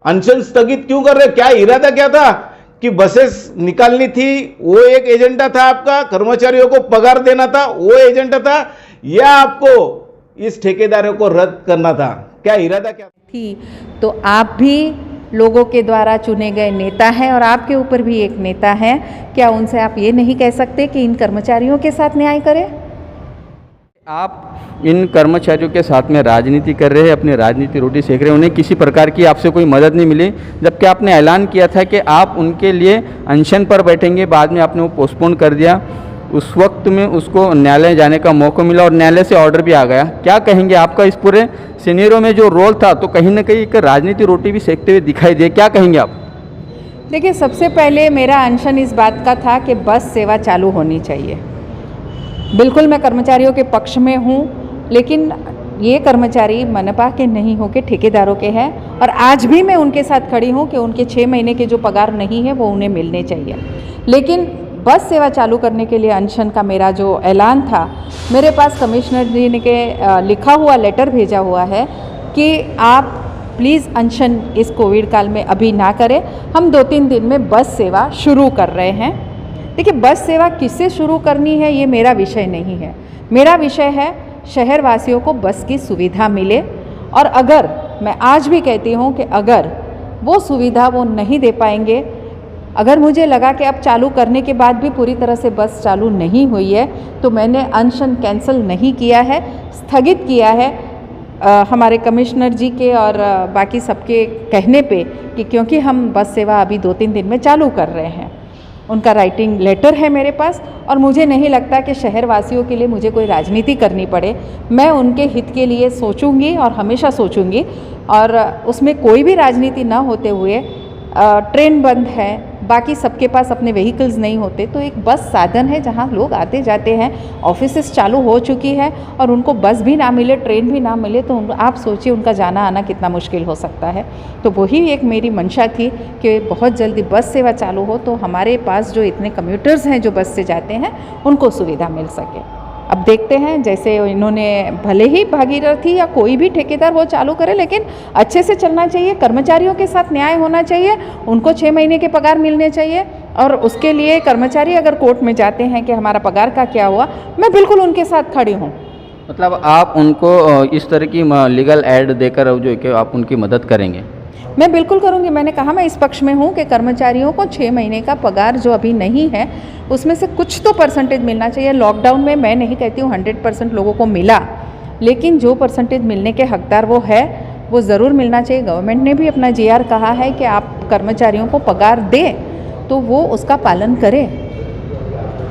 अनशन स्थगित क्यों कर रहे? क्या इरादा क्या था कि बसेस निकालनी थी, वो एक एजेंडा था आपका, कर्मचारियों को पगार देना था वो एजेंडा था, या आपको इस ठेकेदारों को रद्द करना था? क्या इरादा क्या थी? तो आप भी लोगों के द्वारा चुने गए नेता हैं और आपके ऊपर भी एक नेता है, क्या उनसे आप ये नहीं कह सकते कि इन कर्मचारियों के साथ न्याय करें? आप इन कर्मचारियों के साथ में राजनीति कर रहे हैं, अपनी राजनीति रोटी सेक रहे हैं, उन्हें किसी प्रकार की आपसे कोई मदद नहीं मिली, जबकि आपने ऐलान किया था कि आप उनके लिए अनशन पर बैठेंगे। बाद में आपने वो पोस्टपोन कर दिया। उस वक्त में उसको न्यायालय जाने का मौका मिला और न्यायालय से ऑर्डर भी आ गया। क्या कहेंगे, आपका इस पूरे सिनेरियो में जो रोल था, तो कहीं ना कहीं एक राजनीति रोटी भी सेकते हुए दिखाई दे, क्या कहेंगे आप? देखिए, सबसे पहले मेरा अनशन इस बात का था कि बस सेवा चालू होनी चाहिए। बिल्कुल मैं कर्मचारियों के पक्ष में हूँ, लेकिन ये कर्मचारी मनपा के नहीं हो के ठेकेदारों के हैं और आज भी मैं उनके साथ खड़ी हूँ कि उनके 6 महीने के जो पगार नहीं है वो उन्हें मिलने चाहिए। लेकिन बस सेवा चालू करने के लिए अनशन का मेरा जो ऐलान था, मेरे पास कमिश्नर जी ने के लिखा हुआ लेटर भेजा हुआ है कि आप प्लीज़ अनशन इस कोविड काल में अभी ना करें, हम 2-3 दिन में बस सेवा शुरू कर रहे हैं। देखिए, बस सेवा किससे शुरू करनी है ये मेरा विषय नहीं है। मेरा विषय है शहर वासियों को बस की सुविधा मिले, और अगर मैं आज भी कहती हूँ कि अगर वो सुविधा वो नहीं दे पाएंगे, अगर मुझे लगा कि अब चालू करने के बाद भी पूरी तरह से बस चालू नहीं हुई है, तो मैंने अनशन कैंसिल नहीं किया है, स्थगित किया है हमारे कमिश्नर जी के और बाकी सबके कहने पे कि क्योंकि हम बस सेवा अभी 2-3 दिन में चालू कर रहे हैं। उनका राइटिंग लेटर है मेरे पास और मुझे नहीं लगता कि शहर वासियों के लिए मुझे कोई राजनीति करनी पड़े। मैं उनके हित के लिए सोचूंगी और हमेशा सोचूंगी, और उसमें कोई भी राजनीति ना होते हुए ट्रेन बंद है, बाकी सबके पास अपने व्हीकल्स नहीं होते, तो एक बस साधन है जहां लोग आते जाते हैं। ऑफिसेस चालू हो चुकी है और उनको बस भी ना मिले, ट्रेन भी ना मिले, तो आप सोचिए उनका जाना आना कितना मुश्किल हो सकता है। तो वही एक मेरी मंशा थी कि बहुत जल्दी बस सेवा चालू हो तो हमारे पास जो इतने कम्यूटर्स हैं जो बस से जाते हैं उनको सुविधा मिल सके। अब देखते हैं, जैसे इन्होंने भले ही भागीरथी या कोई भी ठेकेदार वो चालू करे, लेकिन अच्छे से चलना चाहिए, कर्मचारियों के साथ न्याय होना चाहिए, उनको 6 महीने के पगार मिलने चाहिए। और उसके लिए कर्मचारी अगर कोर्ट में जाते हैं कि हमारा पगार का क्या हुआ, मैं बिल्कुल उनके साथ खड़ी हूँ। मतलब आप उनको इस तरह की लीगल एड देकर जो है कि आप उनकी मदद करेंगे? मैं बिल्कुल करूँगी। मैंने कहा मैं इस पक्ष में हूँ कि कर्मचारियों को 6 महीने का पगार जो अभी नहीं है उसमें से कुछ तो परसेंटेज मिलना चाहिए। लॉकडाउन में मैं नहीं कहती हूँ 100% लोगों को मिला, लेकिन जो परसेंटेज मिलने के हकदार वो है वो ज़रूर मिलना चाहिए। गवर्नमेंट ने भी अपना GR कहा है कि आप कर्मचारियों को पगार दें, तो वो उसका पालन करें।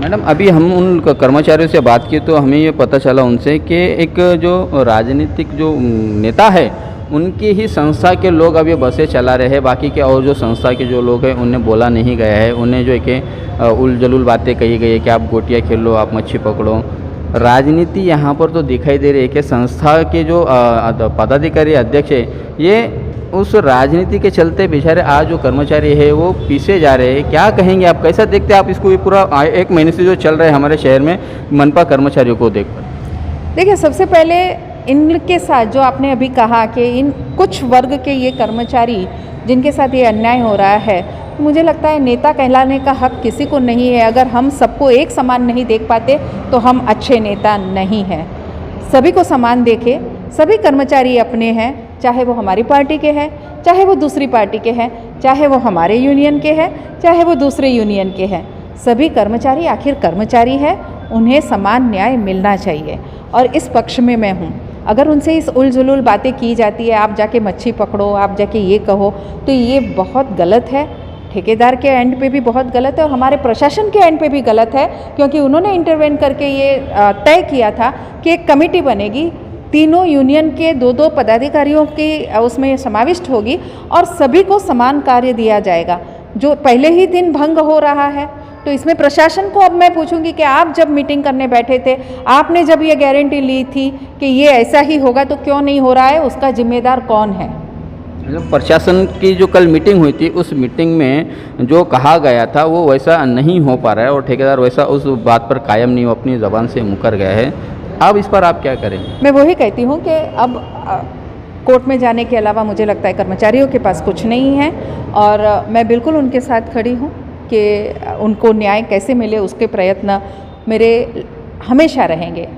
मैडम, अभी हम उन कर्मचारियों से बात की तो हमें ये पता चला उनसे कि एक जो राजनीतिक जो नेता है उनकी ही संस्था के लोग अब ये बसें चला रहे हैं, बाकी के और जो संस्था के जो लोग हैं उन्हें बोला नहीं गया है। उन्हें जो है कि उलझुल बातें कही गई है कि आप गोटियाँ खेल लो, आप मच्छी पकड़ो। राजनीति यहाँ पर तो दिखाई दे रही है कि संस्था के जो पदाधिकारी अध्यक्ष है, ये उस राजनीति के चलते बेचारे आज जो कर्मचारी है वो पीछे जा रहे हैं। क्या कहेंगे आप, कैसा देखते हैं आप इसको, ये पूरा 1 महीने से जो चल रहा है हमारे शहर में मनपा कर्मचारियों को देखकर? देखिए, सबसे पहले इनके साथ जो आपने अभी कहा कि इन कुछ वर्ग के ये कर्मचारी जिनके साथ ये अन्याय हो रहा है, तो मुझे लगता है नेता कहलाने का हक किसी को नहीं है। अगर हम सबको एक समान नहीं देख पाते तो हम अच्छे नेता नहीं हैं। सभी को समान देखें, सभी कर्मचारी अपने हैं, चाहे वो हमारी पार्टी के हैं, चाहे वो दूसरी पार्टी के हैं, चाहे वो हमारे यूनियन के हैं, चाहे वो दूसरे यूनियन के हैं। सभी कर्मचारी आखिर कर्मचारी है, उन्हें समान न्याय मिलना चाहिए और इस पक्ष में मैं हूँ। अगर उनसे इस उलझुल बातें की जाती है, आप जाके मच्छी पकड़ो, आप जाके ये कहो, तो ये बहुत गलत है। ठेकेदार के एंड पे भी बहुत गलत है और हमारे प्रशासन के एंड पे भी गलत है, क्योंकि उन्होंने इंटरवेन करके ये तय किया था कि एक कमेटी बनेगी, तीनों यूनियन के 2-2 पदाधिकारियों की उसमें समाविष्ट होगी और सभी को समान कार्य दिया जाएगा। जो पहले ही दिन भंग हो रहा है, तो इसमें प्रशासन को अब मैं पूछूंगी कि आप जब मीटिंग करने बैठे थे, आपने जब ये गारंटी ली थी कि ये ऐसा ही होगा, तो क्यों नहीं हो रहा है, उसका जिम्मेदार कौन है? प्रशासन की जो कल मीटिंग हुई थी, उस मीटिंग में जो कहा गया था वो वैसा नहीं हो पा रहा है और ठेकेदार वैसा उस बात पर कायम नहीं, वो अपनी ज़बान से मुकर गया है। अब इस पर आप क्या करेंगे? मैं वही कहती हूँ कि अब कोर्ट में जाने के अलावा मुझे लगता है कर्मचारियों के पास कुछ नहीं है। और मैं बिल्कुल उनके साथ खड़ी हूँ कि उनको न्याय कैसे मिले, उसके प्रयत्न मेरे हमेशा रहेंगे।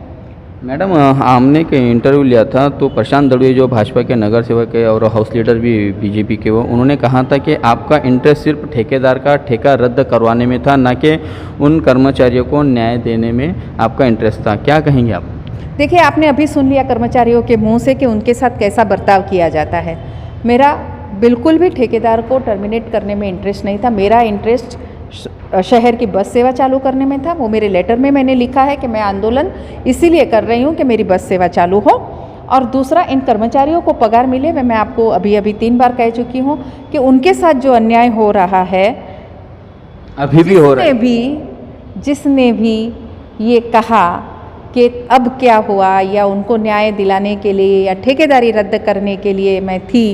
मैडम हमने एक इंटरव्यू लिया था तो प्रशांत दड़ुए जो भाजपा के नगर सेवक है और हाउस लीडर भी बीजेपी के, वो उन्होंने कहा था कि आपका इंटरेस्ट सिर्फ ठेकेदार का ठेका रद्द करवाने में था, ना कि उन कर्मचारियों को न्याय देने में आपका इंटरेस्ट था। क्या कहेंगे आप? देखिए, आपने अभी सुन लिया कर्मचारियों के मुंह से कि उनके साथ कैसा बर्ताव किया जाता है। मेरा बिल्कुल भी ठेकेदार को टर्मिनेट करने में इंटरेस्ट नहीं था। मेरा इंटरेस्ट शहर की बस सेवा चालू करने में था। वो मेरे लेटर में मैंने लिखा है कि मैं आंदोलन इसीलिए कर रही हूँ कि मेरी बस सेवा चालू हो। और दूसरा, इन कर्मचारियों को पगार मिले। मैं आपको अभी 3 बार कह चुकी हूँ कि उनके साथ जो अन्याय हो रहा है, अभी भी हो रहा है। जिसने भी ये कहा कि अब क्या हुआ या उनको न्याय दिलाने के लिए या ठेकेदारी रद्द करने के लिए मैं थी,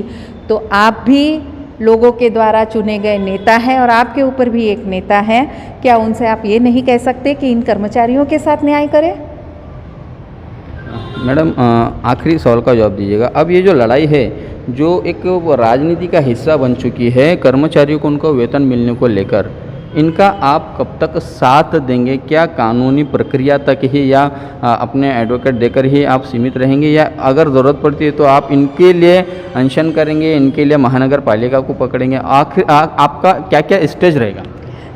तो आप भी लोगों के द्वारा चुने गए नेता हैं और आपके ऊपर भी एक नेता है। क्या उनसे आप ये नहीं कह सकते कि इन कर्मचारियों के साथ न्याय करें? मैडम आखिरी सवाल का जवाब दीजिएगा। अब ये जो लड़ाई है, जो एक राजनीति का हिस्सा बन चुकी है, कर्मचारियों को उनको वेतन मिलने को लेकर, इनका आप कब तक साथ देंगे? क्या कानूनी प्रक्रिया तक ही या अपने एडवोकेट देकर ही आप सीमित रहेंगे, या अगर ज़रूरत पड़ती है तो आप इनके लिए अनशन करेंगे, इनके लिए महानगर पालिका को पकड़ेंगे? आखिर आपका क्या क्या स्टेज रहेगा?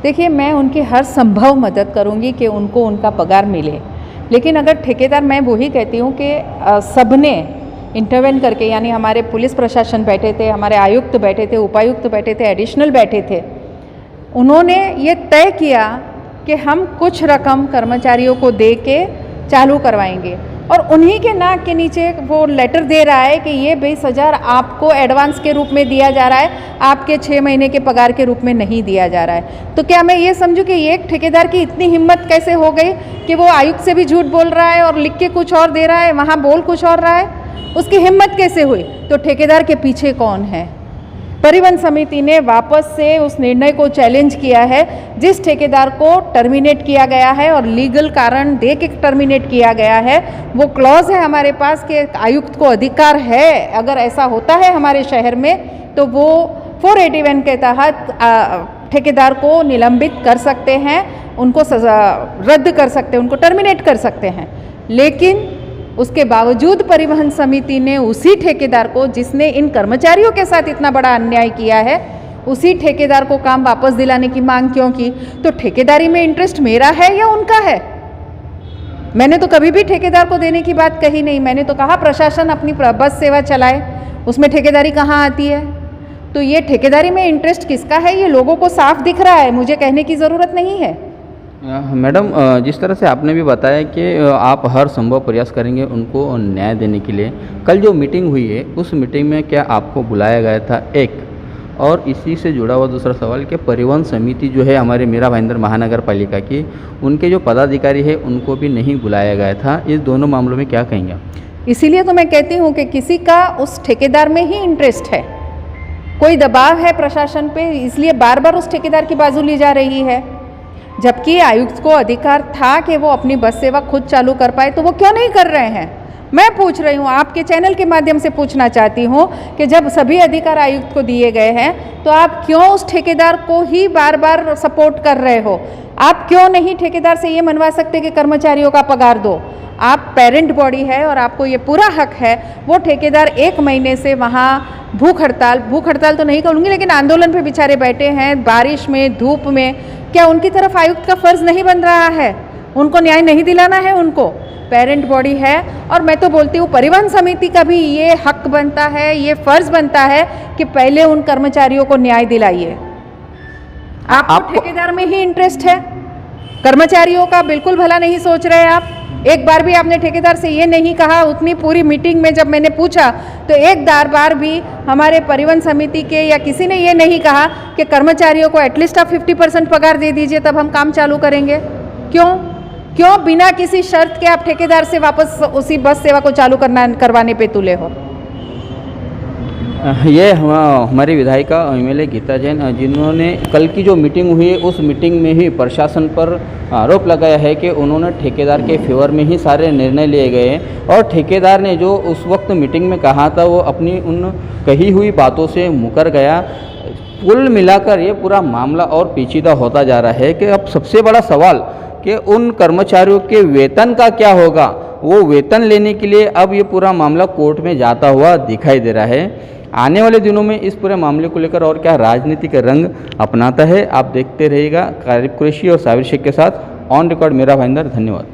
देखिए, मैं उनकी हर संभव मदद करूंगी कि उनको उनका पगार मिले। लेकिन अगर ठेकेदार, मैं वही कहती हूँ कि सबने इंटरवेन करके, यानी हमारे पुलिस प्रशासन बैठे थे, हमारे आयुक्त बैठे थे, उपायुक्त बैठे थे, एडिशनल बैठे थे, उन्होंने ये तय किया कि हम कुछ रकम कर्मचारियों को दे के चालू करवाएंगे। और उन्हीं के नाक के नीचे वो लेटर दे रहा है कि ये 20,000 आपको एडवांस के रूप में दिया जा रहा है, आपके 6 महीने के पगार के रूप में नहीं दिया जा रहा है। तो क्या मैं ये समझूं कि एक ठेकेदार की इतनी हिम्मत कैसे हो गई कि वो आयुक्त से भी झूठ बोल रहा है और लिख के कुछ और दे रहा है, वहाँ बोल कुछ और रहा है? उसकी हिम्मत कैसे हुई? तो ठेकेदार के पीछे कौन है? परिवहन समिति ने वापस से उस निर्णय को चैलेंज किया है। जिस ठेकेदार को टर्मिनेट किया गया है और लीगल कारण दे के टर्मिनेट किया गया है, वो क्लॉज है हमारे पास कि आयुक्त को अधिकार है, अगर ऐसा होता है हमारे शहर में, तो वो 481 के तहत ठेकेदार को निलंबित कर सकते हैं, उनको सजा रद्द कर सकते हैं, उनको टर्मिनेट कर सकते हैं। लेकिन उसके बावजूद परिवहन समिति ने उसी ठेकेदार को, जिसने इन कर्मचारियों के साथ इतना बड़ा अन्याय किया है, उसी ठेकेदार को काम वापस दिलाने की मांग क्यों की? तो ठेकेदारी में इंटरेस्ट मेरा है या उनका है? मैंने तो कभी भी ठेकेदार को देने की बात कही नहीं। मैंने तो कहा प्रशासन अपनी बस सेवा चलाए, उसमें ठेकेदारी कहाँ आती है? तो ये ठेकेदारी में इंटरेस्ट किसका है, ये लोगों को साफ दिख रहा है, मुझे कहने की ज़रूरत नहीं है। मैडम, जिस तरह से आपने भी बताया कि आप हर संभव प्रयास करेंगे उनको न्याय देने के लिए, कल जो मीटिंग हुई है उस मीटिंग में क्या आपको बुलाया गया था? एक और इसी से जुड़ा हुआ दूसरा सवाल कि परिवहन समिति जो है हमारे मीरा भाईंदर महानगर पालिका की, उनके जो पदाधिकारी है उनको भी नहीं बुलाया गया था। इस दोनों मामलों में क्या कहेंगे आप? इसीलिए तो मैं कहती हूँ कि किसी का उस ठेकेदार में ही इंटरेस्ट है, कोई दबाव है प्रशासन पे, इसलिए बार बार उस ठेकेदार की बाजू ली जा रही है। जबकि आयुक्त को अधिकार था कि वो अपनी बस सेवा खुद चालू कर पाए, तो वो क्यों नहीं कर रहे हैं? मैं पूछ रही हूँ, आपके चैनल के माध्यम से पूछना चाहती हूँ कि जब सभी अधिकार आयुक्त को दिए गए हैं, तो आप क्यों उस ठेकेदार को ही बार बार सपोर्ट कर रहे हो? आप क्यों नहीं ठेकेदार से ये मनवा सकते कि कर्मचारियों का पगार दो? आप पेरेंट बॉडी है और आपको ये पूरा हक है। वो ठेकेदार 1 महीने से वहाँ भूख हड़ताल तो नहीं करूँगी, लेकिन आंदोलन पे बेचारे बैठे हैं, बारिश में, धूप में। क्या उनकी तरफ आयुक्त का फर्ज नहीं बन रहा है? उनको न्याय नहीं दिलाना है? उनको पेरेंट बॉडी है। और मैं तो बोलती हूँ परिवहन समिति का भी ये हक बनता है, ये फर्ज बनता है कि पहले उन कर्मचारियों को न्याय दिलाइए। आपको ठेकेदार में ही इंटरेस्ट है, कर्मचारियों का बिल्कुल भला नहीं सोच रहे आप। एक बार भी आपने ठेकेदार से ये नहीं कहा, उतनी पूरी मीटिंग में जब मैंने पूछा तो एक बार भी हमारे परिवहन समिति के या किसी ने ये नहीं कहा कि कर्मचारियों को एटलीस्ट आप 50% पगार दे दीजिए, तब हम काम चालू करेंगे। क्यों बिना किसी शर्त के आप ठेकेदार से वापस उसी बस सेवा को चालू करवाने पे तुले हो? ये हमारी विधायिका एमएलए गीता जैन, जिन्होंने कल की जो मीटिंग हुई है उस मीटिंग में ही प्रशासन पर आरोप लगाया है कि उन्होंने ठेकेदार के फेवर में ही सारे निर्णय लिए गए हैं और ठेकेदार ने जो उस वक्त मीटिंग में कहा था वो अपनी उन कही हुई बातों से मुकर गया। कुल मिलाकर ये पूरा मामला और पेचीदा होता जा रहा है कि अब सबसे बड़ा सवाल कि उन कर्मचारियों के वेतन का क्या होगा। वो वेतन लेने के लिए अब ये पूरा मामला कोर्ट में जाता हुआ दिखाई दे रहा है। आने वाले दिनों में इस पूरे मामले को लेकर और क्या राजनीतिक रंग अपनाता है, आप देखते रहिएगा। कारिब कुरैशी और साबिर शेख के साथ ऑन रिकॉर्ड मेरा भाईंदर। धन्यवाद।